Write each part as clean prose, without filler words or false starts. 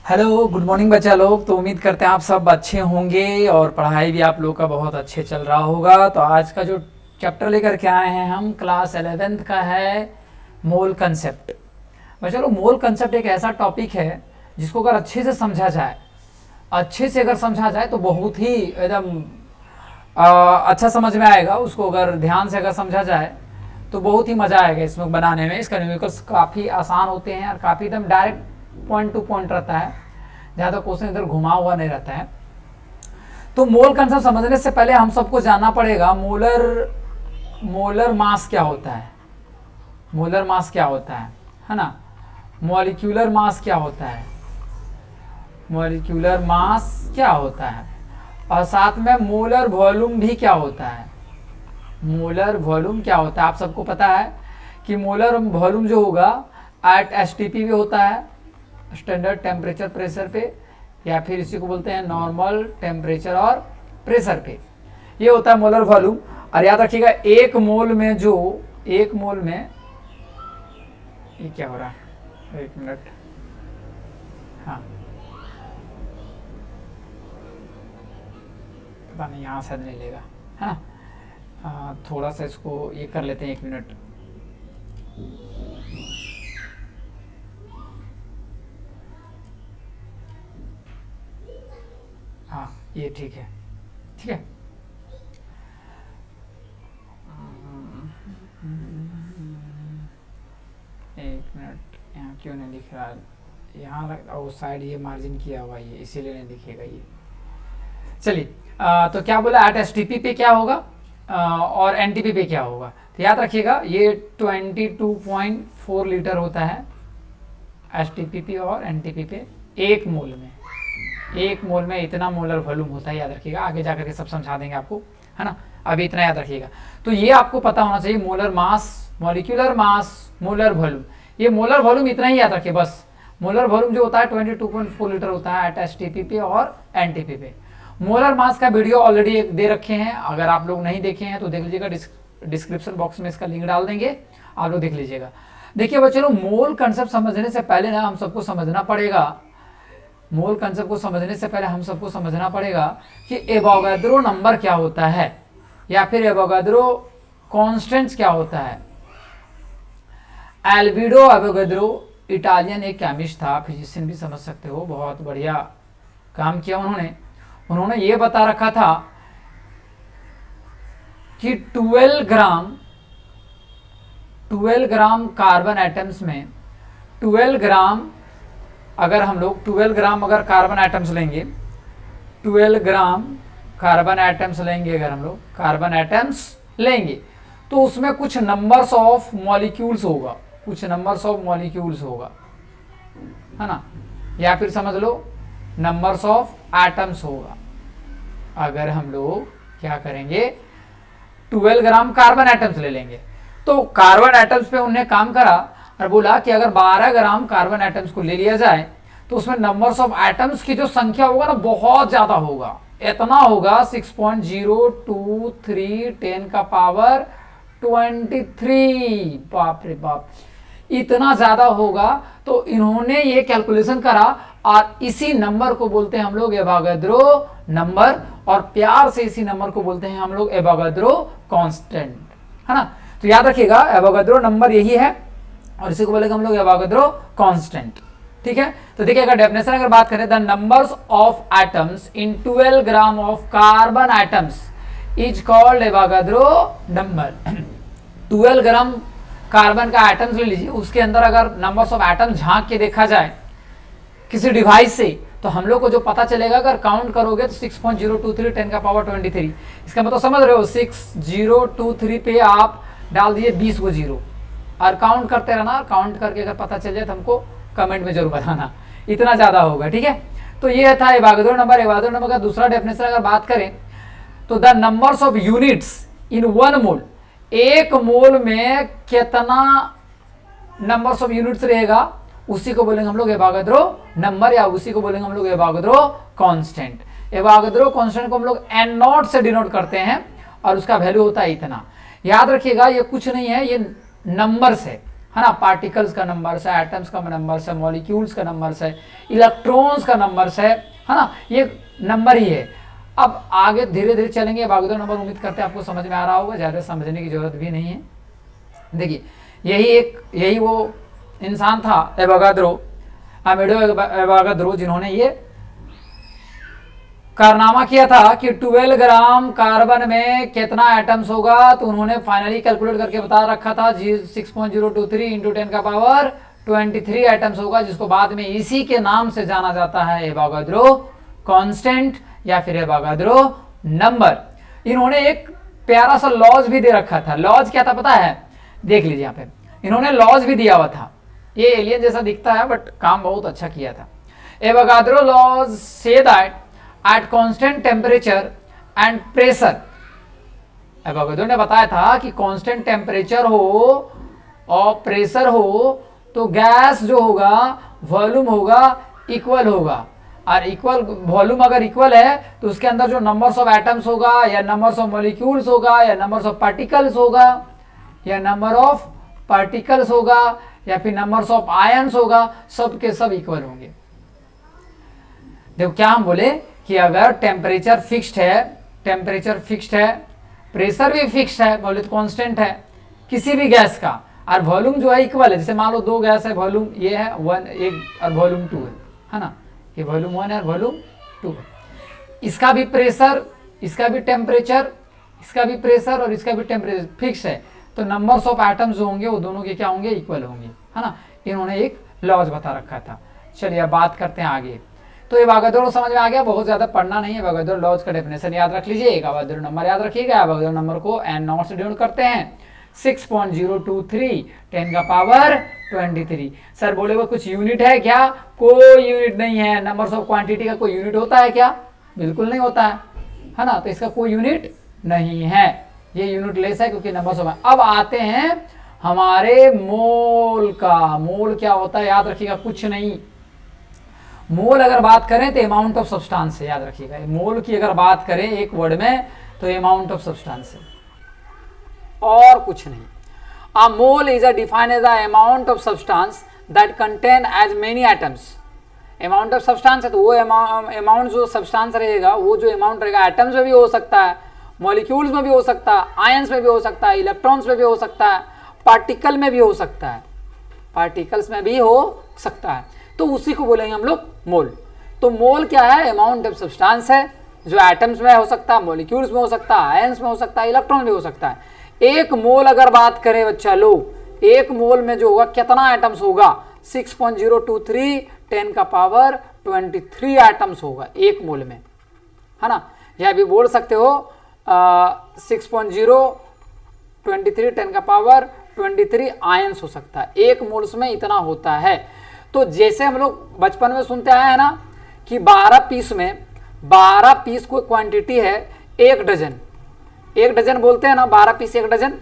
Hello, good morning बच्चा लोग। तो उम्मीद करते हैं आप सब अच्छे होंगे और पढ़ाई भी आप लोग का बहुत अच्छे चल रहा होगा। तो आज का जो चैप्टर लेकर के आए हैं हम क्लास 11th का है मोल कंसेप्ट। बच्चा लोग, मोल कंसेप्ट एक ऐसा टॉपिक है जिसको अगर अच्छे से समझा जाए, अच्छे से अगर समझा जाए तो बहुत ही एकदम अच्छा समझ में आएगा। उसको अगर ध्यान से अगर समझा जाए तो बहुत ही मज़ा आएगा इसमें बनाने में। इसका न्यूमेरिकल्स काफ़ी आसान होते हैं और काफ़ी एकदम डायरेक्ट पॉइंट टू पॉइंट रहता है, ज़्यादा क्वेश्चन इधर घुमा हुआ नहीं रहता है। तो मोल कंसेप्ट समझने से पहले हम सबको जानना पड़ेगा मोलर मास क्या होता है। मोलर मास क्या होता है ना। मॉलिक्यूलर मास क्या होता है, मॉलिक्यूलर मास क्या होता है, और साथ में मोलर वॉल्यूम भी क्या होता है। मोलर वॉल्यूम क्या होता है, आप सबको पता है कि मोलर वॉल्यूम जो होगा एट एसटीपी भी होता है, स्टैंडर्ड टेम्परेचर प्रेशर पे, या फिर इसी को बोलते हैं नॉर्मल टेम्परेचर और प्रेशर पे। ये होता है मोलर वॉल्यूम। और याद रखिएगा एक मोल में ये क्या हो रहा है, एक मिनट, हाँ पता नहीं यहाँ शायद नहीं लेगा, है ना। थोड़ा सा इसको ये कर लेते हैं, एक मिनट। हाँ ये ठीक है, ठीक है। एक मिनट, यहाँ क्यों नहीं दिख रहा, यहाँ उस साइड ये मार्जिन किया हुआ है, इसीलिए नहीं दिखेगा ये। चलिए, तो क्या बोला, एट एसटीपी पे क्या होगा और एनटीपी पे क्या होगा। तो याद रखिएगा ये 22.4 लीटर होता है एसटीपी पे और एनटीपी पे। एक मोल में इतना मोलर वॉल्यूम होता है, याद रखिएगा। आगे जाकर के सब समझा देंगे आपको, है ना। अभी इतना याद रखिएगा। तो ये आपको पता होना चाहिए, molar mass, molecular mass, molar volume. ये मोलर वॉल्यूम इतना ही याद रखिए बस। मोलर वॉल्यूम जो होता है 22.4 लीटर होता है एट एसटीपी पे और एनटीपी पे। मोलर मास का वीडियो ऑलरेडी दे रखे हैं, अगर आप लोग नहीं देखे हैं तो देख लीजिएगा, डिस्क्रिप्शन बॉक्स में इसका लिंक डाल देंगे, आप लोग देख लीजिएगा। देखिए बच्चे लोग, मोल कंसेप्ट समझने से पहले ना हम सबको समझना पड़ेगा, मोल कंसेप्ट को समझने से पहले हम सबको समझना पड़ेगा कि एवोगाद्रो नंबर क्या होता है, या फिर एवोगाद्रो कांस्टेंट क्या होता है। एल्विडो एवोगाद्रो इटालियन एक केमिस्ट था, फिजिशियन भी समझ सकते हो, बहुत बढ़िया काम किया उन्होंने ये बता रखा था कि 12 ग्राम कार्बन एटम्स में 12 ग्राम अगर हम लोग 12 ग्राम अगर कार्बन एटम्स लेंगे, 12 ग्राम कार्बन एटम्स लेंगे, अगर हम लोग कार्बन एटम्स लेंगे तो उसमें कुछ नंबर्स ऑफ मॉलिक्यूल्स होगा, है ना, या फिर समझ लो नंबर्स ऑफ एटम्स होगा। अगर हम लोग क्या करेंगे, 12 ग्राम कार्बन एटम्स ले लेंगे, तो कार्बन एटम्स पे उन्हें काम करा और बोला कि अगर 12 ग्राम कार्बन एटम्स को ले लिया जाए तो उसमें नंबर्स ऑफ एटम्स की जो संख्या होगा ना बहुत ज्यादा होगा। इतना होगा 6.023 10 का पावर 23। बाप रे बाप, इतना ज्यादा होगा। तो इन्होंने ये कैलकुलेशन करा और इसी नंबर को बोलते हैं हम लोग एवोगाद्रो नंबर, और प्यार से इसी नंबर को बोलते हैं हम लोग एवोगाद्रो कांस्टेंट, है ना। तो याद रखिएगा एवोगाद्रो नंबर यही है और इसी को बोलेंगे हम लोग एवोगाद्रो कांस्टेंट, ठीक है। तो देखिए अगर डेफिनेशन अगर बात करें, the numbers of atoms in 12 gram of carbon atoms is called Avogadro number. 12 gram carbon का एटम्स ले लीजिए, उसके अंदर अगर नंबर्स ऑफ एटम्स झांक के देखा जाए किसी डिवाइस से, तो हम लोग को जो पता चलेगा, अगर काउंट करोगे तो 6.023 10 का पावर 23। इसका मतलब समझ रहे हो, 6023 पे आप डाल दिए 20 को जीरो और काउंट करते रहना। काउंट करके अगर पता चल जाए तो हमको कमेंट में जरूर बताना, इतना ज्यादा होगा, ठीक है। तो ये था एवोगाद्रो नंबर। एवोगाद्रो नंबर का दूसरा डेफिनेशन अगर बात करें तो the numbers of units in 1 मोल, एक मोल में कितना नंबर्स ऑफ यूनिट्स रहेगा उसी को बोलेंगे हम लोग एवोगाद्रो नंबर, या उसी को बोलेंगे हम लोग एवोगाद्रो कांस्टेंट। एवोगाद्रो कांस्टेंट को हम लोग n0 से डिनोट करते हैं और उसका वैल्यू होता है इतना। याद रखिएगा ये कुछ नहीं है, ये नंबर्स है, है ना, पार्टिकल्स का नंबर्स है, एटम्स का नंबर्स है, मॉलिक्यूल्स का नंबर्स है, इलेक्ट्रॉन्स का नंबर्स है ना, ये नंबर ही है। अब आगे धीरे धीरे चलेंगे। एवोगाद्रो नंबर उम्मीद करते हैं आपको समझ में आ रहा होगा, ज़्यादा समझने की जरूरत भी नहीं है। देखिए यही वो इंसान था एवोगाद्रो, अमेडो एवोगाद्रो, जिन्होंने ये कारनामा किया था कि 12 ग्राम कार्बन में कितना एटम्स होगा। तो उन्होंने फाइनली कैलकुलेट करके बता रखा था 6.023 इंटू 10 का पावर 23 एटम्स होगा, जिसको बाद में इसी के नाम से जाना जाता है एवोगाद्रो कांस्टेंट या फिर एवोगाद्रो नंबर। इन्होंने एक प्यारा सा लॉज भी दे रखा था। लॉज क्या था पता है? देख लीजिए यहाँ पे, इन्होंने लॉज भी दिया हुआ था। ये एलियन जैसा दिखता है बट काम बहुत अच्छा किया था। एवोगाद्रो लॉज से that at constant temperature and pressure, Avogadro ने बताया था कि कांस्टेंट टेम्परेचर हो और प्रेशर हो तो गैस जो होगा वॉल्यूम होगा इक्वल होगा, और इक्वल वॉल्यूम अगर इक्वल है तो उसके अंदर जो नंबर्स ऑफ एटम्स होगा या नंबर्स ऑफ मॉलिक्यूल्स होगा या नंबर्स ऑफ पार्टिकल्स होगा या नंबर ऑफ पार्टिकल्स होगा या फिर नंबर्स ऑफ आयंस होगा, सब के सब इक्वल होंगे। देखो क्या हम बोले कि अगर टेम्परेचर फिक्स्ड है, प्रेशर भी फिक्स्ड है, बोले तो कांस्टेंट है किसी भी गैस का, और वॉल्यूम जो है इक्वल है। जैसे मान लो दो गैस है, वॉल्यूम ये है 1 एक और वॉल्यूम 2 है ना, ये वॉल्यूम 1 है और वॉल्यूम 2 है। इसका भी प्रेशर, इसका भी टेम्परेचर, इसका भी प्रेशर और इसका भी टेम्परेचर फिक्स है, तो नंबर्स ऑफ एटम्स जो होंगे वो दोनों के क्या होंगे? इक्वल होंगे, है ना। इन्होंने एक लॉज बता रखा था। चलिए अब बात करते हैं आगे। तो एवोगाद्रो समझ में आ गया, बहुत ज्यादा पढ़ना नहीं है। एवोगाद्रो लॉज का डेफिनेशन याद रख लीजिए, एवोगाद्रो नंबर याद रखिएगा। एवोगाद्रो नंबर को n0 से डिनोट करते हैं 6.023 10 का पावर 23। सर बोलेगा कुछ यूनिट है क्या? कोई यूनिट नहीं है। नंबर्स ऑफ क्वांटिटी का कोई यूनिट होता है क्या? बिल्कुल नहीं होता है ना। तो इसका कोई यूनिट नहीं है, ये यूनिट लेस है क्योंकि नंबर्स ऑफ। अब आते हैं हमारे मोल का। मोल क्या होता है याद रखिएगा, कुछ नहीं। मोल अगर बात करें तो अमाउंट ऑफ सब्सटेंस है, याद रखिएगा। मोल की अगर बात करें एक वर्ड में तो अमाउंट ऑफ सब्सटेंस है और कुछ नहीं। A mole is defined as the amount of substance that contain as many atoms. Amount of substance है तो वो अमाउंट जो सब्सटेंस रहेगा, वो जो अमाउंट रहेगा एटम्स में भी हो सकता है, मॉलिक्यूल्स में भी हो सकता है, आयंस में भी हो सकता है, इलेक्ट्रॉन्स में भी हो सकता है, पार्टिकल में भी हो सकता है, पार्टिकल्स में भी हो सकता है। तो उसी को बोलेंगे हम लोग मोल। तो मोल क्या है? अमाउंट ऑफ सब्सटेंस है जो एटम्स में हो सकता है, मॉलिक्यूल्स में हो सकता है, आयंस में हो सकता है, इलेक्ट्रॉन में हो सकता है। एक मोल अगर बात करें बच्चा लोग, एक मोल में जो होगा कितना एटम्स होगा? 6.023 10 का पावर 23 एटम्स होगा एक मोल में, है ना। यह भी बोल सकते हो 6.023 10 का पावर 23 आयंस हो सकता है। एक मोल्स में इतना होता है। तो जैसे हम लोग बचपन में सुनते आए हैं ना कि 12 पीस में 12 पीस कोई क्वांटिटी है, एक डजन, एक डजन बोलते हैं ना, 12 पीस एक डजन।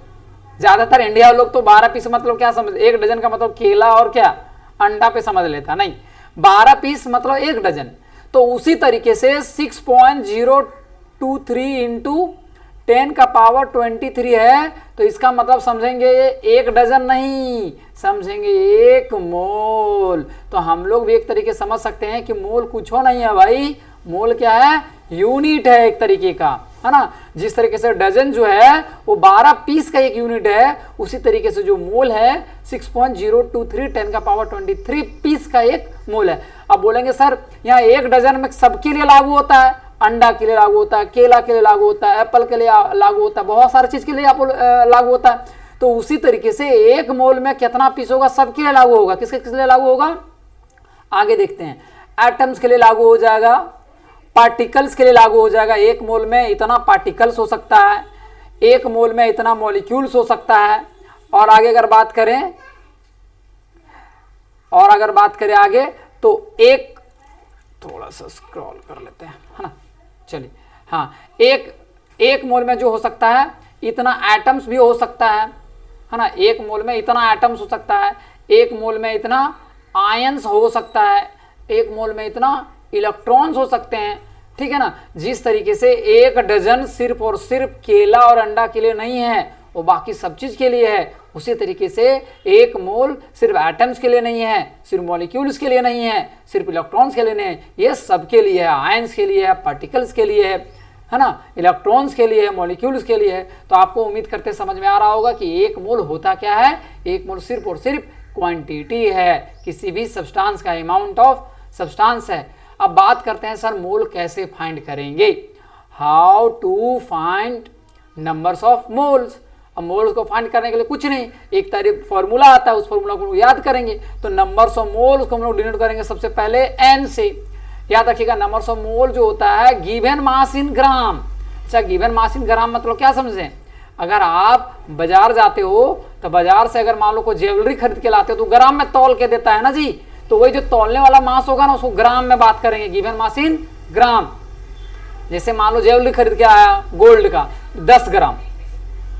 ज्यादातर इंडिया लोग तो 12 पीस मतलब क्या समझ, एक डजन का मतलब केला और क्या अंडा पे समझ लेता, नहीं, 12 पीस मतलब एक डजन। तो उसी तरीके से 6.023 इंटू 10 का पावर 23 है, तो इसका मतलब समझेंगे एक डजन नहीं, समझेंगे एक मोल। तो हम लोग भी एक तरीके समझ सकते हैं कि मोल कुछ हो नहीं है भाई, मोल क्या है? यूनिट है एक तरीके का, है ना। जिस तरीके से डजन जो है वो 12 पीस का एक यूनिट है, उसी तरीके से जो मोल है 6.023 10 का पावर 23 पीस का एक मोल है। अब बोलेंगे सर यहाँ एक डजन में सबके लिए लागू होता है, अंडा के लिए लागू होता है, केला के लिए लागू होता है, एप्पल के लिए लागू होता है, बहुत सारी चीज के लिए लागू होता है। तो उसी तरीके से एक मोल में कितना पीस होगा? सबके लिए लागू होगा। किसके किस लिए लागू होगा? आगे देखते हैं। एटम्स के लिए लागू हो जाएगा, पार्टिकल्स के लिए लागू हो जाएगा। एक मोल में इतना पार्टिकल्स हो सकता है, एक मोल में इतना मॉलिक्यूल्स हो सकता है। और आगे अगर बात करें आगे तो एक, थोड़ा सा स्क्रॉल कर लेते हैं, है ना। चलिए हाँ, एक मोल में जो हो सकता है इतना एटम्स भी हो सकता है ना। एक मोल में इतना एटम्स हो सकता है, एक मोल में इतना आयंस हो सकता है, एक मोल में इतना इलेक्ट्रॉन्स हो सकते हैं, ठीक है ना। जिस तरीके से एक डजन सिर्फ और सिर्फ केला और अंडा के लिए नहीं है, वो बाकी सब चीज के लिए है। उसी तरीके से एक मोल सिर्फ एटम्स के लिए नहीं है, सिर्फ मॉलिक्यूल्स के लिए नहीं है, सिर्फ इलेक्ट्रॉन्स के लिए नहीं है, ये सबके लिए है, आयंस के लिए है, पार्टिकल्स के लिए है ना, इलेक्ट्रॉन्स के लिए है, मॉलिक्यूल्स के लिए है। तो आपको उम्मीद करते समझ में आ रहा होगा कि एक मोल होता क्या है। एक मोल सिर्फ और सिर्फ क्वांटिटी है, किसी भी सब्सटेंस का अमाउंट ऑफ सब्सटेंस है। अब बात करते हैं सर मोल कैसे फाइंड करेंगे, how to find numbers of moles. अब मोल्स को फाइंड करने के लिए कुछ नहीं, एक तारीफ फॉर्मूला आता है, उस फॉर्मूला को याद करेंगे। तो नंबर्स ऑफ मोल्स को हम लोग डिनोट करेंगे सबसे पहले n से। याद रखिएगा नंबर्स ऑफ मोल जो होता है गिवन मास इन ग्राम। अच्छा, गिवन मास इन ग्राम मतलब क्या समझें, अगर आप बाजार जाते हो तो बाजार से अगर मान लो कोई ज्वेलरी खरीद के लाते हो तो ग्राम में तौल के देता है ना जी, तो वही जो तौलने वाला मास होगा ना उसको ग्राम में बात करेंगे, गिवन मास इन ग्राम। जैसे मान लो ज्वेलरी खरीद के आया गोल्ड का 10 ग्राम,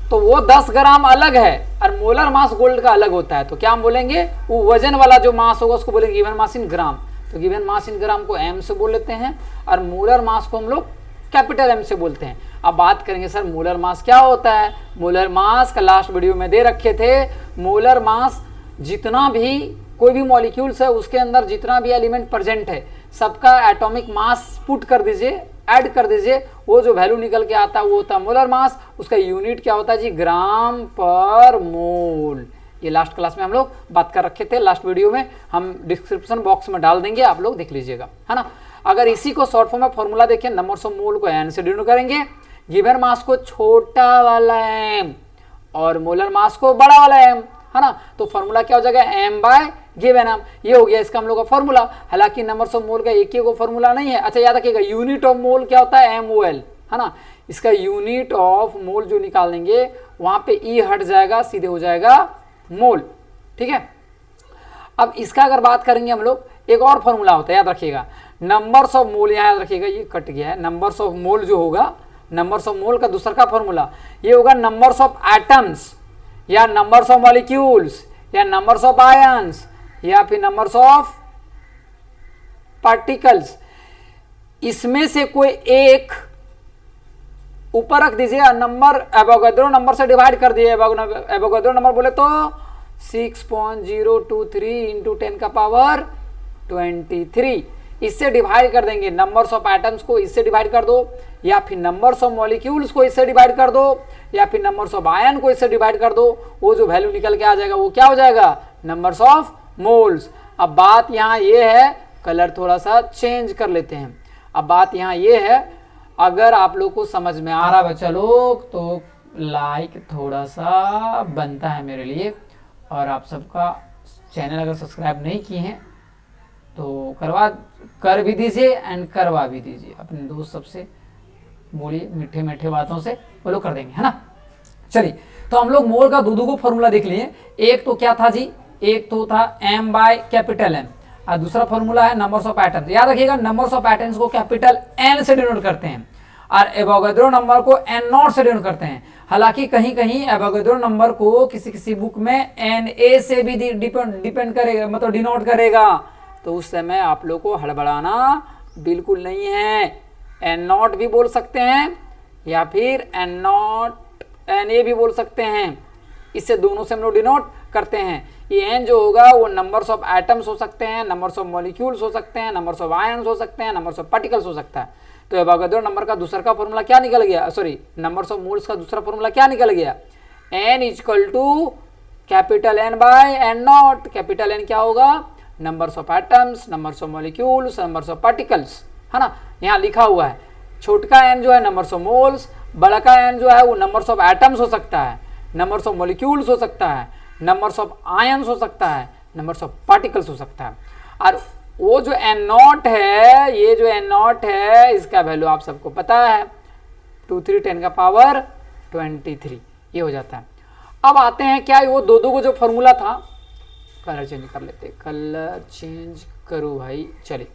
तो वो 10 ग्राम अलग है और मोलर मास गोल्ड का अलग होता है। तो क्या हम बोलेंगे, वो वजन वाला जो मास होगा उसको बोलेंगे गिवन मास इन ग्राम। तो गिवन मास इन ग्राम को m से बोल लेते हैं और मोलर मास को हम लोग कैपिटल M से बोलते हैं। अब बात करेंगे सर मोलर मास क्या होता है। मोलर मास का लास्ट वीडियो में दे रखे थे। मोलर मास जितना भी कोई भी मॉलिक्यूल्स है उसके अंदर जितना भी एलिमेंट प्रेजेंट है सबका एटॉमिक मास पुट कर दीजिए, ऐड कर दीजिए, वो जो वैल्यू निकल के आता है वो होता है मोलर मास। उसका यूनिट क्या होता है जी, ग्राम पर मोल। ये लास्ट क्लास में हम लोग बात कर रखे थे, लास्ट वीडियो में हम डिस्क्रिप्शन बॉक्स में डाल देंगे, आप लोग देख लीजिएगा, है ना। अगर इसी को शॉर्ट फॉर्म में फॉर्मूला देखें, नंबर्स ऑफ मोल को n से डिनोट करेंगे, गिवन मास को छोटा वाला m और मोलर मास को बड़ा वाला m, है ना। तो फॉर्मूला क्या हो जाएगा, m बाय गिवन m। ये हो गया इसका हम लोग का फॉर्मूला। हालांकि नंबर्स ऑफ मोल का एक ही को फॉर्मूला नहीं है। अच्छा याद रखिएगा यूनिट ऑफ मोल क्या होता है, MOL, है ना। इसका यूनिट ऑफ मोल जो निकालेंगे वहां पे e हट जाएगा, सीधे हो जाएगा मोल, ठीक है। अब इसका अगर बात करेंगे हम लोग, एक और फॉर्मूला होता है, याद रखिएगा नंबर्स ऑफ मोल, यहाँ याद रखिएगा ये कट गया है, नंबर्स ऑफ मोल जो होगा, नंबर्स ऑफ मोल का दूसरा का फॉर्मूला ये होगा नंबर्स ऑफ एटम्स या नंबर्स ऑफ मॉलिक्यूल्स या नंबर्स ऑफ आयंस या फिर नंबर्स ऑफ पार्टिकल्स। इसमें से कोई एक ऊपर रख दीजिए, नंबर एवोगाड्रो नंबर से डिवाइड कर दिए। एवोगाड्रो नंबर बोले तो 6.023 इंटू 10 का पावर 23, इससे डिवाइड कर देंगे। नंबर्स ऑफ एटम्स को इससे डिवाइड कर दो, या फिर नंबर्स ऑफ मॉलिक्यूल्स को इससे डिवाइड कर दो, या फिर नंबर्स ऑफ आयन को इससे डिवाइड कर दो। वो जो वैल्यू निकल के आ जाएगा वो क्या हो जाएगा, नंबर्स ऑफ मोल्स। अब बात यहाँ ये है, कलर थोड़ा सा चेंज कर लेते हैं। अब बात यहाँ ये है, अगर आप लोग को समझ में आ रहा बच्चा लोग तो लाइक थोड़ा सा बनता है मेरे लिए, और आप सबका चैनल अगर सब्सक्राइब नहीं किए हैं तो कर भी दीजिए एंड करवा भी दीजिए। अपने दोस्त सबसे बोलिए, मीठे मीठे बातों से वो लोग कर देंगे, है ना। चलिए, तो हम लोग मोल का दो को फॉर्मूला देख लिए। एक तो क्या था जी, एक तो था m बाय कैपिटल M और दूसरा फॉर्मूला है नंबर्स ऑफ एटम्स। याद रखिएगा नंबर्स ऑफ एटम्स को कैपिटल N से डिनोट करते हैं और एवोगाड्रो नंबर को N0 से डिनोट करते हैं। हालांकि कहीं कहीं एवोगाड्रो नंबर को किसी किसी बुक में Na से भी डिपेंड करेगा, मतलब डिनोट करेगा, तो उस समय आप लोग को हड़बड़ाना बिल्कुल नहीं है। N0 भी बोल सकते हैं या फिर Na भी बोल सकते हैं, इससे दोनों से हम लोग डिनोट करते हैं। ये n जो होगा वो नंबर्स ऑफ एटम्स हो सकते हैं, नंबर्स ऑफ मॉलिक्यूल्स हो सकते हैं, नंबर्स ऑफ आयंस हो सकते हैं, नंबर्स ऑफ पार्टिकल्स हो सकता है। तो एवोगाड्रो नंबर का दूसरा का फॉर्मूला क्या निकल गया, सॉरी नंबर्स ऑफ मोल्स का दूसरा फॉर्मूला क्या निकल गया, n equal to capital N by N0। Capital N क्या होगा, numbers of atoms, numbers of molecules, numbers of particles, है ना। यहाँ लिखा हुआ है छोटका n जो है नंबर्स ऑफ मोल्स, बड़ा का n जो है वो नंबर्स ऑफ एटम्स हो सकता है, नंबर्स ऑफ मॉलिक्यूल्स हो सकता है, नंबर्स ऑफ आयंस हो सकता है, नंबर्स ऑफ पार्टिकल्स हो सकता है। और वो जो N0 है, ये जो N0 है इसका वैल्यू आप सबको पता है 23 10 का पावर 23, ये हो जाता है। अब आते हैं क्या वो दो को जो फॉर्मूला था, कलर चेंज कर लेते, कलर चेंज करो भाई। चलिए,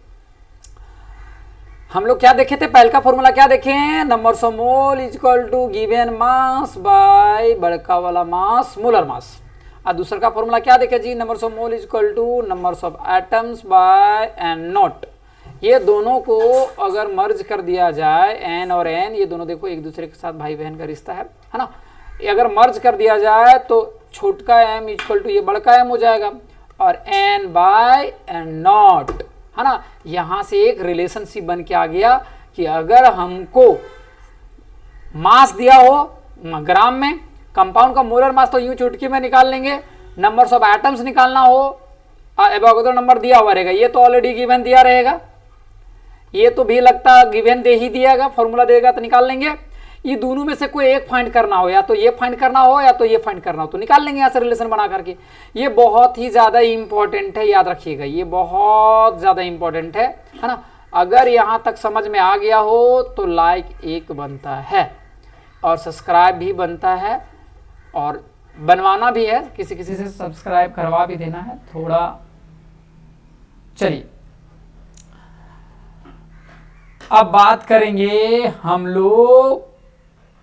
हम लोग क्या देखे थे, पहले का फॉर्मूला क्या देखे हैं, numbers of mole equal to given mass by बड़का वाला मास, मोलर मास। और दूसरा का फॉर्मूला क्या देखे जी, numbers of mole equal to numbers of atoms by N0। ये दोनों को अगर मर्ज कर दिया जाए, n और n, ये दोनों देखो एक दूसरे के साथ भाई बहन का रिश्ता है ना। अगर मर्ज कर दिया जाए तो छोटका m इक्वल टू ये बड़का m हो जाएगा और n बाय n नॉट, है ना। यहां से एक रिलेशनशिप बन के आ गया कि अगर हमको मास दिया हो ग्राम में, कंपाउंड का मोलर मास तो यूं चुटकी में निकाल लेंगे, नंबर्स ऑफ एटम्स निकालना हो एवोगाड्रो नंबर दिया हुआ रहेगा, ये तो ऑलरेडी गिवन दिया रहेगा, ये तो भी लगता गिवन दे ही दिएगा, फॉर्मूला देगा तो निकाल लेंगे। ये दोनों में से कोई एक फाइंड करना हो, या तो ये फाइंड करना हो या तो ये फाइंड करना हो, तो निकाल लेंगे यहाँ से रिलेशन बना करके। ये बहुत ही ज्यादा इंपॉर्टेंट है, याद रखिएगा, ये बहुत ज्यादा इंपॉर्टेंट है ना। अगर यहाँ तक समझ में आ गया हो तो लाइक एक बनता है और सब्सक्राइब भी बनता है और बनवाना भी है, किसी किसी से सब्सक्राइब करवा भी देना है थोड़ा। चलिए अब बात करेंगे हम लोग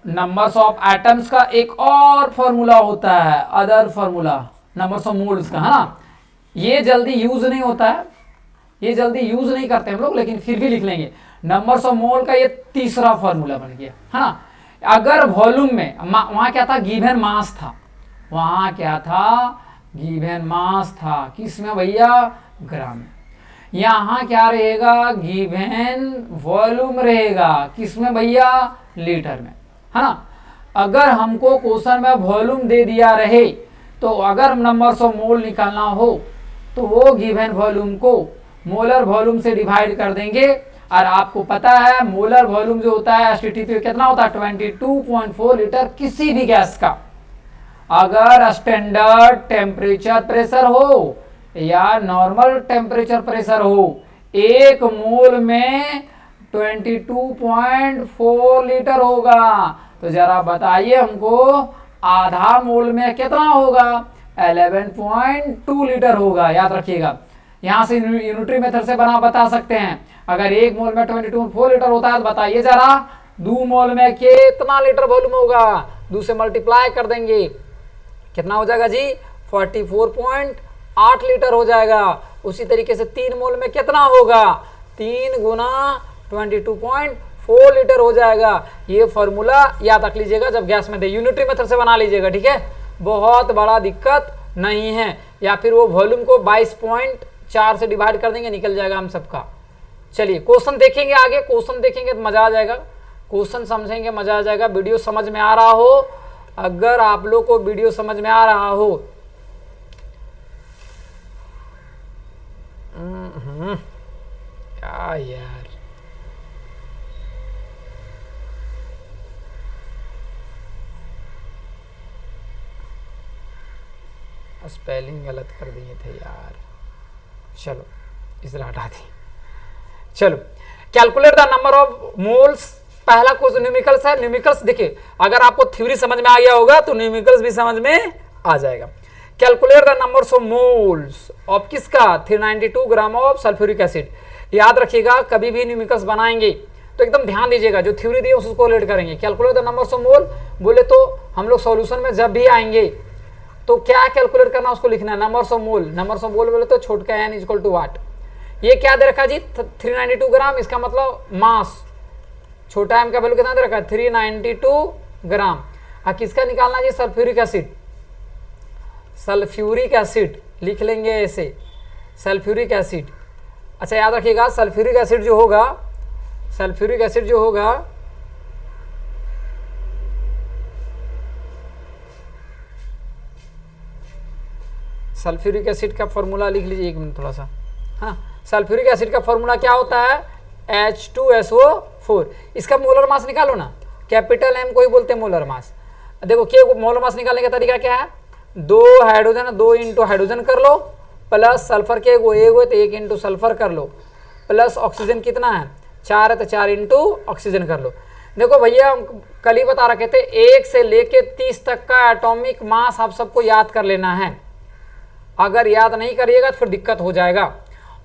नंबर्स ऑफ एटम्स का। एक और फॉर्मूला होता है, other formula numbers of moles का, है ना। ये जल्दी यूज नहीं होता है, ये जल्दी यूज नहीं करते हम लोग, लेकिन फिर भी लिख लेंगे। नंबर्स ऑफ मोल का ये तीसरा फॉर्मूला बन गया, है ना। अगर वॉल्यूम में वहां क्या था, गिवन मास था, वहां क्या था, गिवन मास था, किसमें भैया, ग्राम में। यहां क्या रहेगा, गिवन वॉल्यूम रहेगा, किसमें भैया, लीटर में, है ना। अगर हमको क्वेश्चन में वॉल्यूम दे दिया रहे तो अगर नंबर्स ऑफ मोल निकालना हो तो वो गिवन वॉल्यूम को मोलर वॉल्यूम से डिवाइड कर देंगे। और आपको पता है मोलर वॉल्यूम जो होता है एसटीपी कितना होता है, 22.4 लीटर किसी भी गैस का। अगर स्टैंडर्ड टेम्परेचर प्रेशर हो या नॉर्मल टेम्परेचर प्रेशर हो, एक मोल में 22.4 लीटर होगा। तो जरा बताइए हमको आधा मोल में कितना होगा, 11.2 लीटर होगा, याद रखिएगा। यहां से यूनिटरी मेथड से बता सकते हैं। अगर एक मोल में 22.4 लीटर होता है तो बताइए जरा 2 मोल में कितना लीटर वॉल्यूम होगा, 2 से मल्टीप्लाई कर देंगे, कितना हो जाएगा जी, 44.8 लीटर हो जाएगा। उसी तरीके से 3 मोल में कितना होगा, 3 गुना 22.4 लीटर हो जाएगा। ये फॉर्मूला याद रख लीजिएगा, जब गैस में दे यूनिटरी मेथड से बना लीजिएगा, ठीक है, बहुत बड़ा दिक्कत नहीं है। या फिर वो वॉल्यूम को 22.4 से डिवाइड कर देंगे, निकल जाएगा हम सबका। चलिए क्वेश्चन देखेंगे, आगे क्वेश्चन देखेंगे तो मजा आ जाएगा, क्वेश्चन समझेंगे मजा आ जाएगा। वीडियो समझ में आ रहा हो, अगर आप लोग को वीडियो समझ में आ रहा हो, क्या यार, स्पेलिंग गलत कर दिए थे यार, चलो इसे हटा दी। चलो calculate the number of moles, पहला क्वेश्चन न्यूमेरिकल्स है। न्यूमेरिकल्स देखिए, अगर आपको थ्योरी समझ में आ गया होगा तो न्यूमेरिकल्स भी समझ में आ जाएगा। Calculate the numbers of moles of किसका, 392 ग्राम ऑफ सल्फ्यूरिक एसिड। याद रखिएगा कभी भी न्यूमेरिकल्स बनाएंगे तो एकदम ध्यान दीजिएगा, जो थ्योरी दी है उसको रिलेट करेंगे। कैलकुलेट द नंबर्स ऑफ मोल बोले तो हम लोग सॉल्यूशन में जब भी आएंगे तो क्या कैलकुलेट करना, उसको लिखना है numbers of mole. Numbers of मोल बोले तो छोटका n इक्वल टू वाट। ये क्या दे रखा जी, 392 ग्राम, इसका मतलब मास, छोटा m का वैल्यू कितना दे रखा है, 392 ग्राम। किसका निकालना जी, सल्फ्यूरिक एसिड, सल्फ्यूरिक एसिड लिख लेंगे ऐसे, सल्फ्यूरिक एसिड। अच्छा याद रखिएगा सल्फ्यूरिक एसिड जो होगा, सल्फ्यूरिक एसिड जो होगा सल्फ्यूरिक एसिड का फॉर्मूला लिख लीजिए, एक मिनट थोड़ा सा, हाँ। सल्फ्यूरिक एसिड का फॉर्मूला क्या होता है, H2SO4। इसका मोलर मास निकालो ना, कैपिटल M को ही बोलते हैं मोलर मास। देखो के मोलर मास निकालने का तरीका क्या है, 2 हाइड्रोजन, 2 इंटू हाइड्रोजन कर लो, प्लस सल्फर के एगो है तो 1 इंटू सल्फर कर लो, प्लस ऑक्सीजन कितना है, 4 है तो 4 इंटू ऑक्सीजन कर लो। देखो भैया कल ही बता रखे थे 1 से लेके 30 तक का एटॉमिक मास आप सबको याद कर लेना है। अगर याद नहीं करिएगा तो फिर दिक्कत हो जाएगा।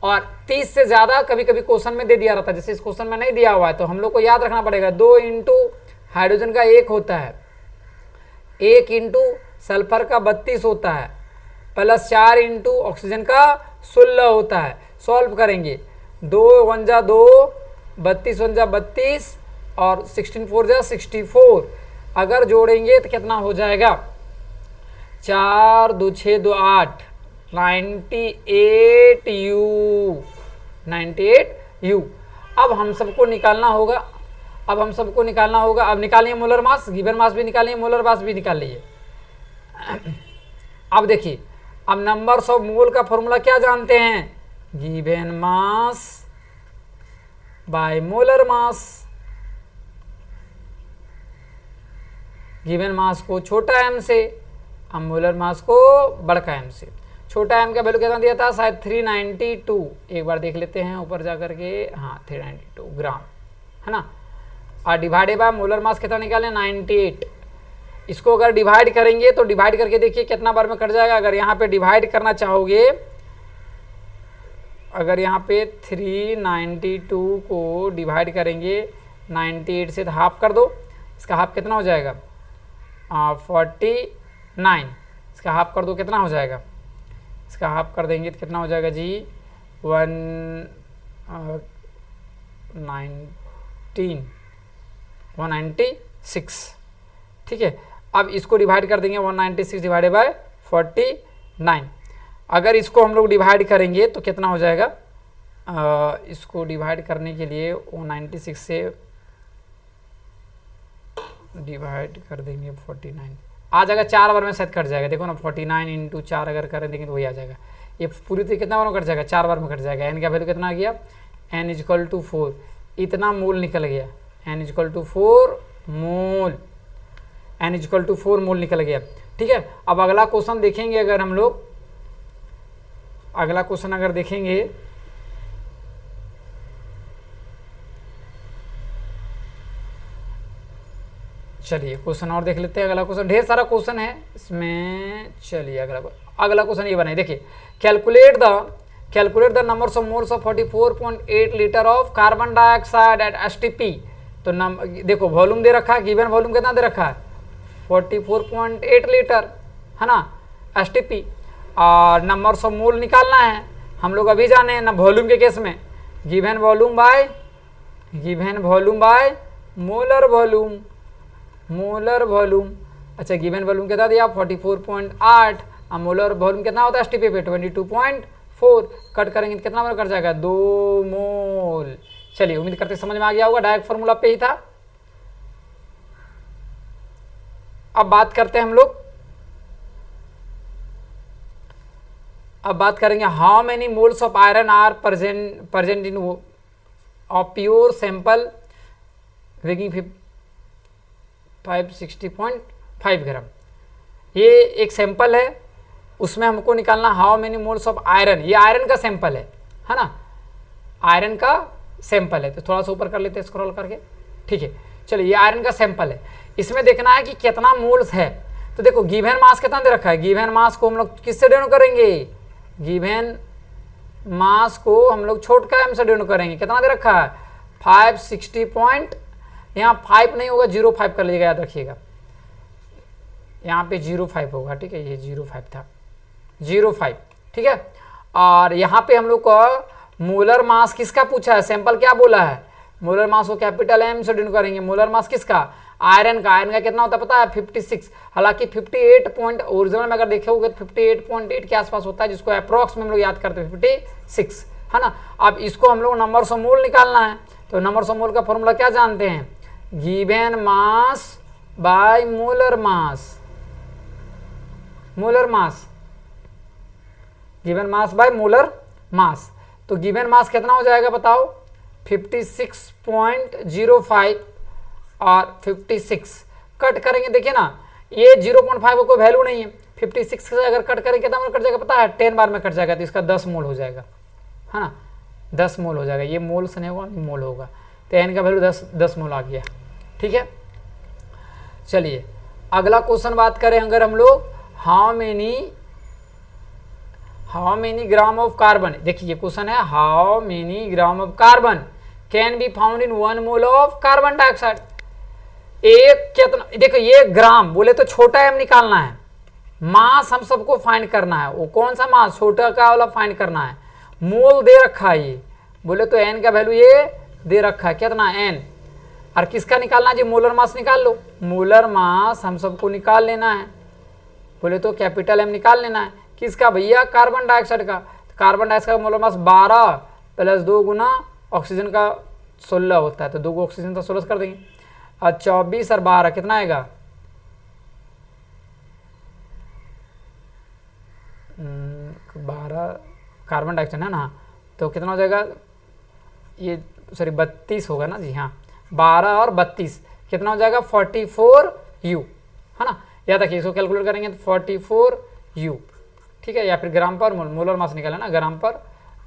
और 30 से ज्यादा कभी कभी क्वेश्चन में दे दिया रहता है, जैसे इस क्वेश्चन में नहीं दिया हुआ है तो हम लोग को याद रखना पड़ेगा। 2 इंटू हाइड्रोजन का 1 होता है, 1 इंटू सल्फर का 32 होता है, प्लस 4 इंटू ऑक्सीजन का 16 होता है। सॉल्व करेंगे, 2 1 जा 2, 32 1 जा 32 और 16 4 जा 64। अगर जोड़ेंगे तो कितना हो जाएगा, 4 2 6 2 8, 98U, 98U। अब हम सबको निकालना होगा, अब निकालिए मोलर मास, गिवन मास भी निकालिए, मोलर मास भी निकाल लीजिए। अब देखिए, अब नंबर्स ऑफ मोल का फॉर्मूला क्या जानते हैं, given mass by molar mass. Given mass को छोटा m से, अब मोलर मास को बड़का m से। छोटा m का वैल्यू कितना दिया था, शायद 392, एक बार देख लेते हैं ऊपर जा करके, हाँ 392 ग्राम है ना। और डिवाइडेड बाय मोलर मास कितना निकालें, 98। इसको अगर डिवाइड करेंगे तो डिवाइड करके देखिए कितना बार में कट जाएगा। अगर यहाँ पे डिवाइड करना चाहोगे, अगर यहाँ पे 392 को डिवाइड करेंगे 98 से तो हाफ कर दो, इसका हाफ कितना हो जाएगा, 49। इसका हाफ कर दो, कितना हो जाएगा, इसका हाफ कर देंगे तो कितना हो जाएगा जी, 196। ठीक है, अब इसको डिवाइड कर देंगे 196 डिवाइडेड बाय 49। अगर इसको हम लोग डिवाइड करेंगे तो कितना हो जाएगा, इसको डिवाइड करने के लिए 196 से डिवाइड कर देंगे 49, आ जाएगा 4 बार में शायद कट जाएगा। देखो ना 49 इंटू 4 अगर करें देंगे तो वही आ जाएगा। ये पूरी तरह कितना बार में कट जाएगा, 4 बार में कट जाएगा। एन का वैल्यू कितना आ गया, n इक्वल टू 4, इतना मोल निकल गया, n equal to 4 mole, n equal to 4 mole निकल गया। ठीक है, अब अगला क्वेश्चन देखेंगे, अगर हम लोग अगला क्वेश्चन अगर देखेंगे, चलिए क्वेश्चन और देख लेते हैं। अगला क्वेश्चन, ढेर सारा क्वेश्चन है इसमें। चलिए अगला क्वेश्चन ये बनाए, देखिए, calculate the numbers of moles of 44.8 litre of carbon dioxide eight STP. तो देखो वॉल्यूम दे रखा है, गिवन वॉल्यूम कितना दे रखा है, 44.8 लीटर है ना, एसटीपी। और नंबर्स ऑफ मोल निकालना है, हम लोग अभी जाने हैं ना वॉल्यूम के केस में, given volume by molar volume. अच्छा, गिवन वॉल्यूम कितना दिया, 44.8, अब मोलर वॉल्यूम कितना होता है एसटीपी पे, 22.4। कट करेंगे तो कितना मोल कट जाएगा, 2 मोल। चलिए, उम्मीद करते समझ में आ गया होगा, डायरेक्ट फॉर्मूला पे ही था। अब बात करते हैं हम लोग, अब बात करेंगे how many moles of iron are present in of pure sample weighing 560.5 gram. ये एक सैंपल है, उसमें हमको निकालना how many moles of iron. ये आयरन का सैंपल है ना, आयरन का सैंपल है। तो थोड़ा सा ऊपर कर लेते हैं स्क्रॉल करके। ठीक है, चलिए, ये आयरन का सैंपल है, इसमें देखना है कि कितना मोल्स है। तो देखो गिवन मास कितना दे रखा है, गिवन मास को हम लोग किससे डिनोट करेंगे, गिवन मास को हम लोग छोटा m से डिनोट करेंगे। कितना दे रखा है, 560. यहाँ 5 नहीं होगा, 05 कर लीजिएगा, याद रखिएगा, यहाँ पे 05 होगा। ठीक है, ये 05 था, 05। ठीक है, और यहाँ पे हम लोग को मोलर मास किसका पूछा है, सैंपल क्या बोला है, मोलर मास को कैपिटल M से डिनोट करेंगे। मोलर मास किसका, आयरन का। आयरन का कितना होता है पता है, 56। हालांकि 58 पॉइंट ओरिजिनल में अगर देखे होगे तो 58.8 के आसपास होता है, जिसको अप्रॉक्स में हम लोग याद करते हैं 56 है ना। अब इसको हम लोग नंबर्स ऑफ मोल निकालना है, तो नंबर्स ऑफ मोल का फॉर्मूला क्या जानते हैं, given mass by molar mass. Given mass by molar मास। तो गिवन मास कितना हो जाएगा बताओ, 56.05 और 56 कट करेंगे। देखिए ना, ये 0.5 को कोई वैल्यू नहीं है, 56 से अगर कट करेंगे कितना मोल कट जाएगा पता है, 10 बार में कट जाएगा, तो इसका 10 मोल हो जाएगा है ना, 10 मोल हो जाएगा। ये मोल से नहीं होगा, मोल होगा, तो एन का वैल्यू 10 मोल आ गया। ठीक है, चलिए अगला क्वेश्चन बात करें अगर हम लोग, how many gram of carbon. देखिए ये क्वेश्चन है, how many gram of carbon can be found in 1 mole of carbon dioxide. एक कितना, देखो ये ग्राम बोले तो छोटा m निकालना है, मास हम सबको फाइंड करना है। वो कौन सा मास, छोटा का वाला फाइंड करना है। मोल दे रखा है, ये बोले तो n का वैल्यू ये दे रखा है, कितना n। और किसका निकालना है जी, मोलर मास निकाल लो। मोलर मास हम सबको निकाल लेना है, बोले तो कैपिटल M निकाल लेना है। किसका भैया, कार्बन डाइऑक्साइड का। कार्बन डाइऑक्साइड का मोलर मास 12 प्लस 2 गुना ऑक्सीजन का 16 होता है, तो 2 ऑक्सीजन तो 16 कर देंगे। और 24 और 12 कितना आएगा, 12 कार्बन डाइऑक्साइड है ना, तो कितना हो जाएगा ये, सॉरी 32 होगा ना जी, हाँ 12 और 32 कितना हो जाएगा 44U है ना। याद रखिए इसको कैलकुलेट करेंगे तो 44U, ठीक है, या फिर ग्राम पर मोल, मोलर मास निकाला ना, ग्राम पर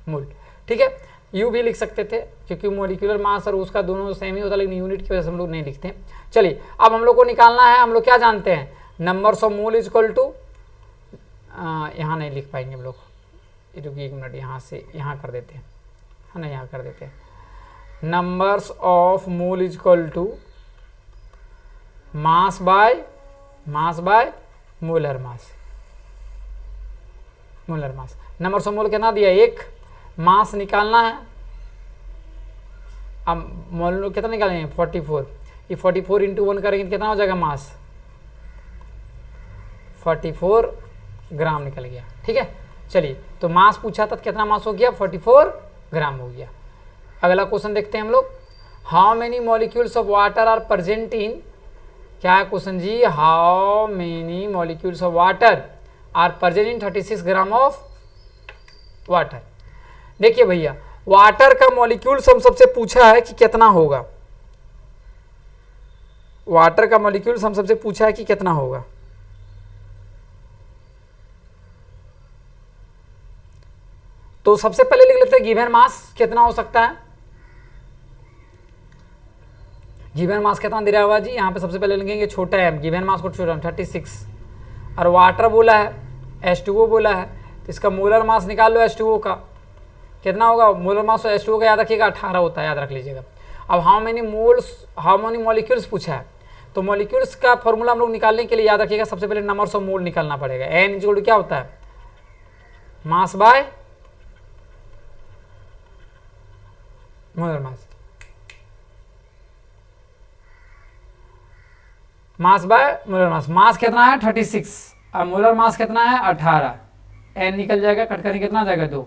मोल, ठीक है। यू भी लिख सकते थे क्योंकि मोलिकुलर मास और उसका दोनों सेम ही होता है, लेकिन यूनिट की वजह से हम लोग नहीं लिखते। चलिए अब हम लोग को निकालना है, हम लोग क्या जानते हैं, numbers of mole is equal to, यहाँ नहीं लिख पाएंगे हम लोग, रुकिए 1 मिनट, यहाँ से यहाँ कर देते हैं, है ना, यहाँ कर देते हैं। Numbers of mole is equal to mass by molar mass, molar mass. Numbers of mole कितना दिया, 1, मास निकालना है। अब मोल कितना निकालेंगे 44, ये 44 इंटू 1 करेंगे कितना हो जाएगा मास, 44 ग्राम निकल गया, ठीक है। चलिए तो मास पूछा था, कितना मास हो गया 44 ग्राम हो गया। अगला क्वेश्चन देखते हैं हम लोग, how many molecules of water are present in, क्या है क्वेश्चन जी, how many molecules of water are present in 36 gram of water. देखिए भैया वाटर का मॉलिक्यूल्स हम सबसे पूछा है कि कितना होगा, वाटर का मॉलिक्यूल्स हम सबसे पूछा है कि कितना होगा। तो सबसे पहले लिख लेते हैं गिवन मास कितना हो सकता है, गिवन मास कितना दे रहा हुआ जी, यहाँ पे सबसे पहले लिखेंगे छोटा m, गिवन मास को छोटा 36, और वाटर बोला है, H2O बोला है, तो इसका मोलर मास निकाल लो H2O का, कितना होगा मोलर मास H2O का, याद रखिएगा 18 होता है, याद रख लीजिएगा। अब हाउ मेनी मॉलिक्यूल्स पूछा है, तो मॉलिक्यूल्स का फॉर्मूला हम लोग निकालने के लिए याद रखिएगा सबसे पहले नंबर्स ऑफ मोल निकालना पड़ेगा। n इक्वल टू क्या होता है, mass by molar mass, mass by molar mass. Mass कितना है 36 और मोलर मास कितना है 18, n निकल जाएगा, कट करके कितना आ जाएगा 2,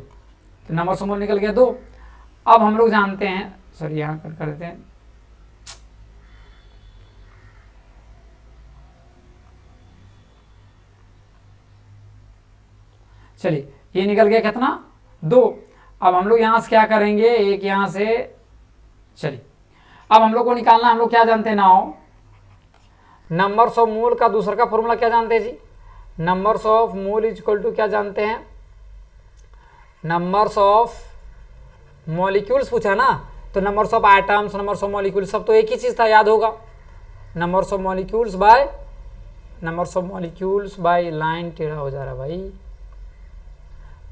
तो नंबर ऑफ मोल निकल गया 2। अब हम लोग जानते हैं, सॉरी यहाँ कट कर देते हैं, चलिए ये निकल गया कितना 2। अब हम लोग यहाँ से क्या करेंगे, एक यहाँ से, चलिए अब हम लोग को निकालना, हम लोग क्या जानते हैं नाउ, नंबर्स ऑफ मोल का दूसरा का फॉर्मूला क्या जानते हैं जी, numbers of mole is equal to क्या जानते हैं, नंबर्स ऑफ मॉलिक्यूल्स पूछा ना, तो numbers of atoms, numbers of molecules सब तो एक ही चीज था, याद होगा, numbers of molecules by line टेढ़ा हो जा रहा भाई,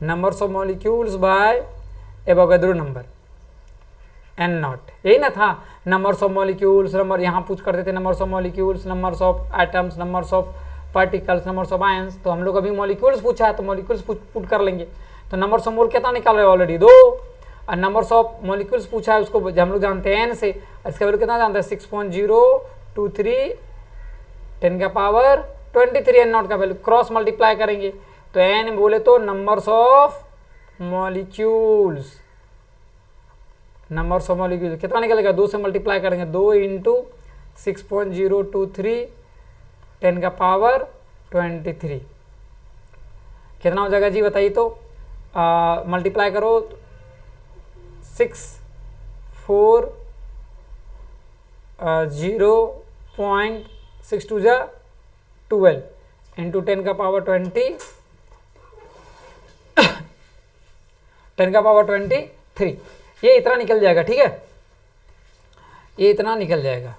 numbers of molecules by Avogadro number n0, यही ना था, नंबर्स ऑफ मॉलिक्यूल्स, नंबर यहाँ पूछ करते थे numbers of molecules, numbers of atoms, numbers of particles, numbers of ions, तो हम लोग अभी मॉलिक्यूल्स पूछा है तो मॉलिक्यूल्स पुट कर लेंगे। तो नंबर्स ऑफ मोल कितना निकाल रहे हैं ऑलरेडी 2, और नंबर्स ऑफ मॉलिक्यूल्स पूछा है उसको हम लोग जानते हैं n से, इसका वैल्यू कितना जानते हैं 6.023 10 का पावर 23 n0 का वैल्यू, क्रॉस मल्टीप्लाई करेंगे तो n बोले तो numbers of molecules, numbers of molecules कितना निकलेगा 2 से मल्टीप्लाई करेंगे, 2 इंटू 6.023 10 का पावर 23 कितना हो जाएगा जी बताइए, तो मल्टीप्लाई करो 640.62 जा 12 इंटू 10 का पावर 23, ये इतना निकल जाएगा, ठीक है, ये इतना निकल जाएगा।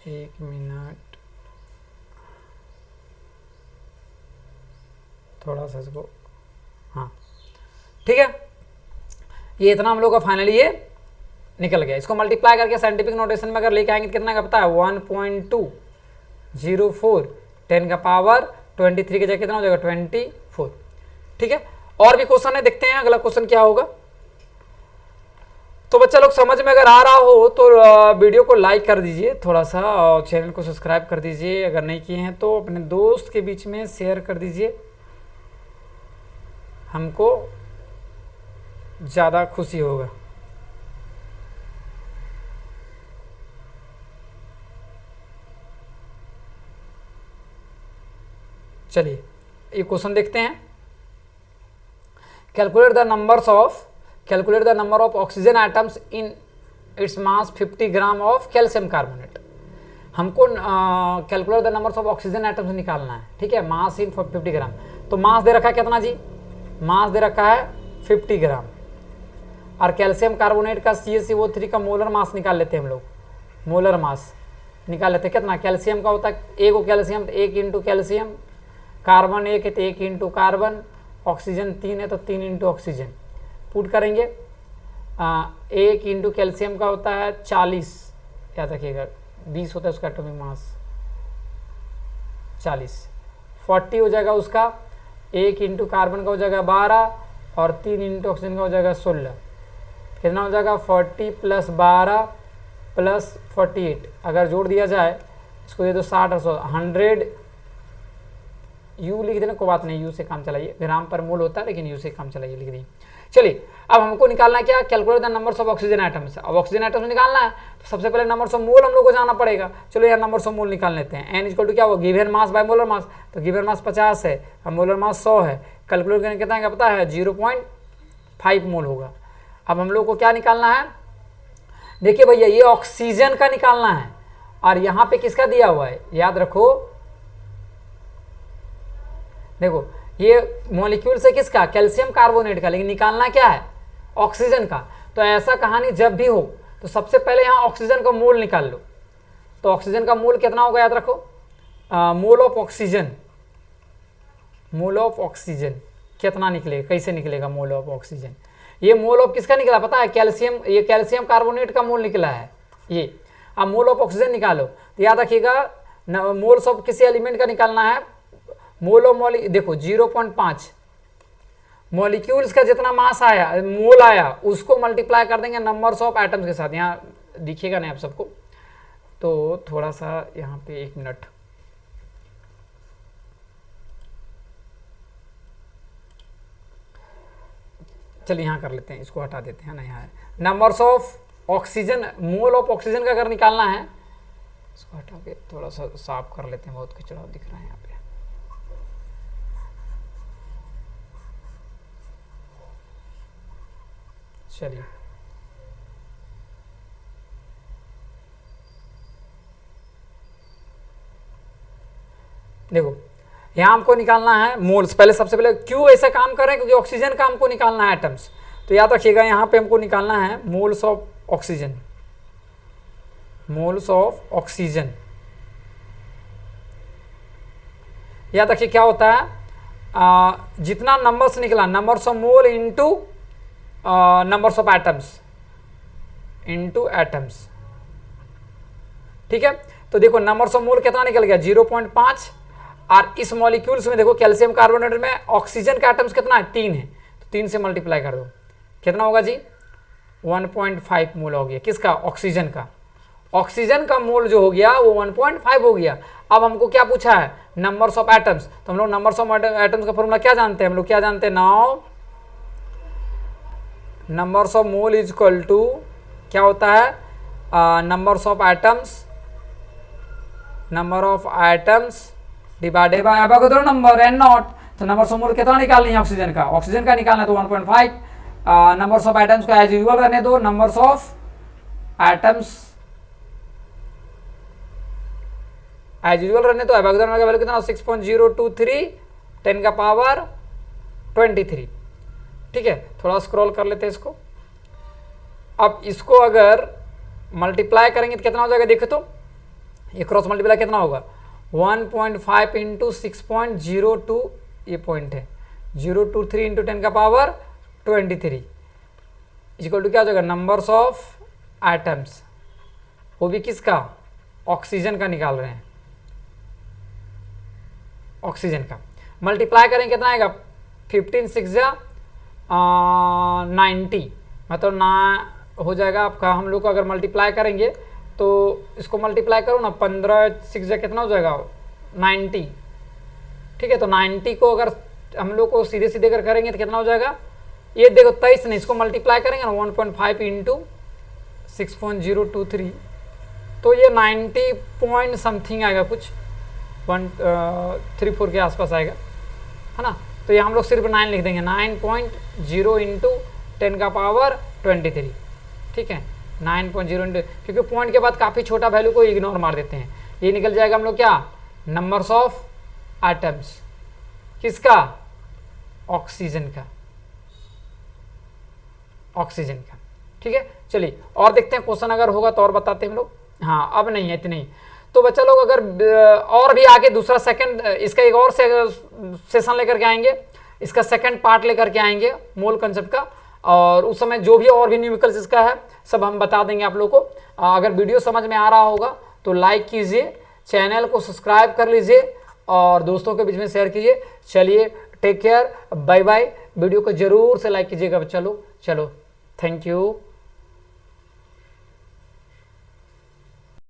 1 मिनट, थोड़ा सा इसको, हाँ ठीक है, ये इतना हम लोग का फाइनली ये निकल गया। इसको मल्टीप्लाई करके साइंटिफिक नोटेशन में अगर लेके आएंगे तो कितना का पता है 1.204 10 का पावर 23 की जगह कितना हो जाएगा 24, ठीक है। और भी क्वेश्चन है, देखते हैं अगला क्वेश्चन क्या होगा। तो बच्चा लोग समझ में अगर आ रहा हो तो वीडियो को लाइक कर दीजिए थोड़ा सा, और चैनल को सब्सक्राइब कर दीजिए, अगर नहीं किए हैं तो अपने दोस्त के बीच में शेयर कर दीजिए, हमको ज़्यादा खुशी होगा। चलिए ये क्वेश्चन देखते हैं। Calculate the number of oxygen atoms in its mass 50 gram of calcium carbonate. हमको calculate the numbers of oxygen atoms निकालना है, ठीक है, मास इन 50 ग्राम। तो मास दे रखा है कितना जी, मास दे रखा है 50 ग्राम, और कैल्शियम कार्बोनेट का CaCO3 का मोलर मास निकाल लेते हैं हम लोग, मोलर मास निकाल लेते हैं कितना। कैल्शियम का होता है एक कैल्शियम, तो 1 इंटू कैल्शियम, कार्बन 1 है तो 1 इंटू कार्बन, ऑक्सीजन 3 है तो 3 इंटू ऑक्सीजन। पुट करेंगे 1 इंटू कैल्शियम का होता है 40, याद रखिएगा 20 होता है उसका एटॉमिक मास, 40 40 हो जाएगा उसका। 1 इंटू कार्बन का हो जाएगा 12, और 3 इंटू ऑक्सीजन का हो जाएगा 16। कितना हो जाएगा 40 प्लस 12 प्लस 48, अगर जोड़ दिया जाए इसको दे दो 60 और 100 यू लिख देना, कोई बात नहीं, यू से काम चलाइए, ग्राम पर मोल होता है लेकिन यू से काम चलाइए, लिख दिए। चलिए अब हमको निकालना है क्या, calculate the numbers of oxygen atoms. अब ऑक्सीजन एटम्स निकालना है तो सबसे पहले नंबर्स ऑफ मोल हम लोग को जाना पड़ेगा। चलो यार नंबर्स ऑफ मोल निकाल लेते हैं। एन इक्वल टू क्या होगा, गिवन मास बाय मोलर मास, तो गिवन मास 50 है और मोलर मास 100 है। कैलकुलेट करने कितना है पता है, 0.5 मोल होगा। अब हम लोग को क्या निकालना है, देखिए भैया ये ऑक्सीजन का निकालना है, और यहाँ पे किसका दिया हुआ है, याद रखो, देखो ये मॉलिक्यूल से किसका, कैल्शियम कार्बोनेट का, लेकिन निकालना क्या है, ऑक्सीजन का। तो ऐसा कहानी जब भी हो तो सबसे पहले यहाँ ऑक्सीजन का मोल निकाल लो। तो ऑक्सीजन का मोल कितना होगा, याद रखो, mole of oxygen, mole of oxygen कितना निकलेगा, कैसे निकलेगा मोल ऑफ ऑक्सीजन। ये मोल ऑफ किसका निकला पता है, कैल्शियम, ये कैल्शियम कार्बोनेट का मोल निकला है ये। अब मोल ऑफ ऑक्सीजन निकालो तो याद रखिएगा मोल्स ऑफ किसी एलिमेंट का निकालना है, मोल ऑफ देखो 0.5 मॉलिक्यूल्स का जितना मास आया, मोल आया, उसको मल्टीप्लाई कर देंगे नंबर्स ऑफ एटम्स के साथ। यहाँ दिखेगा नहीं आप सबको, तो थोड़ा सा यहाँ पे 1 मिनट, चलिए यहाँ कर लेते हैं, इसको हटा देते हैं ना, यहाँ numbers of oxygen, mole of oxygen का अगर निकालना है, इसको हटा के थोड़ा सा साफ कर लेते हैं, बहुत खिचड़ा दिख रहा है यहाँ पे। चलिए देखो यहाँ हमको निकालना है मोल्स। पहले सबसे पहले क्यों ऐसा काम कर रहे हैं, क्योंकि ऑक्सीजन का हमको निकालना है एटम्स। तो याद रखिएगा यहाँ पे हमको निकालना है moles of oxygen, moles of oxygen. याद रखिए क्या होता है, जितना नंबर्स निकला, numbers of mole into numbers of atoms, into atoms, ठीक है। तो देखो नंबर्स ऑफ मोल कितना निकल गया 0.5, और इस मॉलिक्यूल्स में देखो कैल्शियम कार्बोनेट में ऑक्सीजन का एटम्स कितना है 3 है, तो 3 से मल्टीप्लाई कर दो, कितना होगा जी 1.5 मोल हो गया, किसका, ऑक्सीजन का। ऑक्सीजन का मोल जो हो गया वो 1.5 हो गया। अब हमको क्या पूछा है, नंबर्स ऑफ एटम्स। तो हम लोग नंबर्स ऑफ एटम्स का फॉर्मूला क्या जानते हैं, हम लोग क्या जानते हैं, now numbers of mole is equal to क्या होता है, numbers of atoms, number of atoms divided by Avogadro number N naught. तो नंबर्स ऑफ मोल कितना निकालनी है ऑक्सीजन का, ऑक्सीजन का निकालना है तो 1.5। नंबर्स ऑफ एटम्स को एज यूजुअल रहने दो, numbers of atoms as usual रहने तो एवोगैड्रो नंबर का वैल्यू कितना 6.023 10 का पावर 23, ठीक है। थोड़ा स्क्रॉल कर लेते हैं इसको। अब इसको अगर मल्टीप्लाई करेंगे तो कितना हो जाएगा, देखो तो ये क्रॉस मल्टीप्लाई कितना होगा 1.5 इंटू 6.02, ये पॉइंट है 023 इंटू 10 का पावर 23 इक्वल टू क्या हो जाएगा, नंबर्स ऑफ एटम्स, वो भी किसका, ऑक्सीजन का निकाल रहे हैं, ऑक्सीजन का। मल्टीप्लाई करेंगे कितना आएगा 15 6 90, मतलब हो जाएगा आपका, हम लोग को अगर मल्टीप्लाई करेंगे तो इसको मल्टीप्लाई करो ना, 15 6 कितना हो जाएगा 90। ठीक है, तो 90 को अगर हम लोग को सीधे सीधे कर करेंगे तो कितना हो जाएगा, ये देखो 23 नहीं, इसको मल्टीप्लाई करेंगे ना 1.5 इंटू 6.023, तो ये 90 पॉइंट समथिंग आएगा, कुछ 134 के आसपास आएगा, है ना। तो ये हम लोग सिर्फ 9 लिख देंगे, 9.0 इंटू 10 का पावर 23। ठीक है, 9.0 इंटू, क्योंकि पॉइंट के बाद काफ़ी छोटा वैल्यू को इग्नोर मार देते हैं। ये निकल जाएगा हम लोग क्या, नंबर्स ऑफ एटम्स, किसका, ऑक्सीजन का, ऑक्सीजन का। ठीक है, चलिए और देखते हैं क्वेश्चन अगर होगा तो और बताते हैं हम लोग। हाँ, अब नहीं है इतनी ही। तो बच्चा लोग अगर और भी आगे दूसरा सेकंड, इसका एक और सेशन लेकर के आएंगे, इसका सेकंड पार्ट लेकर के आएंगे मोल कंसेप्ट का, और उस समय जो भी और भी न्यूमेरिकल्स इसका है सब हम बता देंगे आप लोग को। अगर वीडियो समझ में आ रहा होगा तो लाइक कीजिए, चैनल को सब्सक्राइब कर लीजिए और दोस्तों के बीच में शेयर कीजिए। चलिए, take care, bye bye. Video को जरूर से लाइक कीजिएगा बच्चा लोग। चलो, थैंक यू।